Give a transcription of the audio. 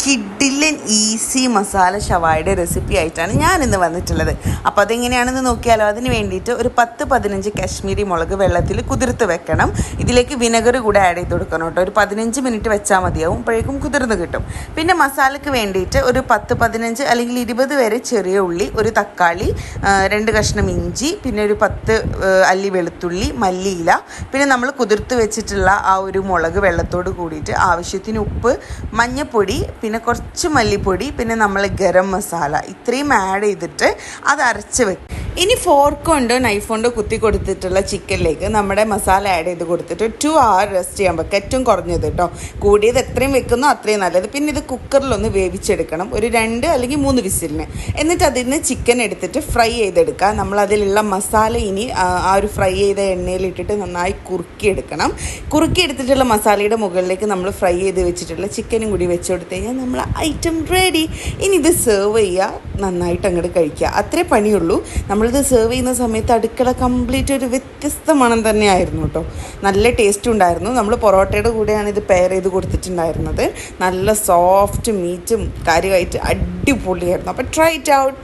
കിഡിലൻ easy masala ഷവായുടെ recipe ആയിട്ടാണ് ഞാനിന്ന് വന്നിട്ടുള്ളത്. അപ്പോൾ അതെങ്ങനെയാണെന്ന് നോക്കിയാലോ. അതിന് വേണ്ടിയിട്ട് ഒരു 10-15 കാശ്മീരി മുളക് വെള്ളത്തിൽ കുതിർത്ത് വെക്കണം. ഇതിലേക്ക് വിനെഗർ കൂടെ ആഡ് ചെയ്ത് കൊടുക്കണം കേട്ടോ. ഒരു 15 മിനിറ്റ് വെച്ചാൽ മതിയാവും, അപ്പോഴേക്കും കുതിർന്ന് കിട്ടും. പിന്നെ മസാലയ്ക്ക് വേണ്ടിയിട്ട് ഒരു 10-15 അല്ലെങ്കിൽ 20 വരെ ചെറിയ ഉള്ളി, ഒരു തക്കാളി, 2 കഷ്ണം ഇഞ്ചി, പിന്നെ ഒരു 10 അല്ലി വെളുത്തുള്ളി, മല്ലിയില, പിന്നെ നമ്മൾ കുതിർത്ത് വെച്ചിട്ടുള്ള ആ ഒരു മുളക് വെള്ളത്തോട് കൂടിയിട്ട് ആവശ്യത്തിന് ഉപ്പ്, മഞ്ഞൾപ്പൊടി, പിന്നെ കുറച്ച് മല്ലിപ്പൊടി, പിന്നെ നമ്മൾ ഗരം മസാല ഇത്രയും ആഡ് ചെയ്തിട്ട് അത് അരച്ച് വെക്കും. ഇനി ഫോർക്ക് കൊണ്ടോ നൈഫ് കൊണ്ടോ കുത്തി കൊടുത്തിട്ടുള്ള ചിക്കനിലേക്ക് നമ്മുടെ മസാല ആഡ് ചെയ്ത് കൊടുത്തിട്ട് 2 hour റെസ്റ്റ് ചെയ്യാൻ വെക്കുക. ഏറ്റവും കുറഞ്ഞത് കേട്ടോ, കൂടിയത് എത്രയും വെക്കുന്നോ അത്രയും നല്ലത്. പിന്നെ ഇത് കുക്കറിലൊന്ന് വേവിച്ചെടുക്കണം, ഒരു 2 അല്ലെങ്കിൽ 3 വിസിലിന്. എന്നിട്ട് അതിൽ നിന്ന് ചിക്കൻ എടുത്തിട്ട് ഫ്രൈ ചെയ്തെടുക്കുക. നമ്മളതിലുള്ള മസാല ഇനി ആ ഒരു ഫ്രൈ ചെയ്ത എണ്ണയിലിട്ടിട്ട് നന്നായി കുറുക്കിയെടുക്കണം. കുറുക്കിയെടുത്തിട്ടുള്ള മസാലയുടെ മുകളിലേക്ക് നമ്മൾ ഫ്രൈ ചെയ്ത് വെച്ചിട്ടുള്ള ചിക്കനും കൂടി വെച്ച് കൊടുത്തു കഴിഞ്ഞാൽ നമ്മൾ ഐറ്റം റെഡി. ഇനി ഇത് സെർവ് ചെയ്യുക, നന്നായിട്ട് അങ്ങോട്ട് കഴിക്കുക. അത്രേ പണിയുള്ളൂ. നമ്മളിത് സെർവ് ചെയ്യുന്ന സമയത്ത് അടുക്കള കംപ്ലീറ്റ് ഒരു വ്യത്യസ്ത മണം തന്നെയായിരുന്നു കേട്ടോ. നല്ല ടേസ്റ്റും ഉണ്ടായിരുന്നു. നമ്മൾ പൊറോട്ടയുടെ കൂടെയാണ് ഇത് പെയർ ചെയ്ത് കൊടുത്തിട്ടുണ്ടായിരുന്നത്. നല്ല സോഫ്റ്റ് മീറ്റും കാര്യമായിട്ട് അടിപൊളിയായിരുന്നു. അപ്പോൾ ട്രൈ ഇറ്റ് ഔട്ട്.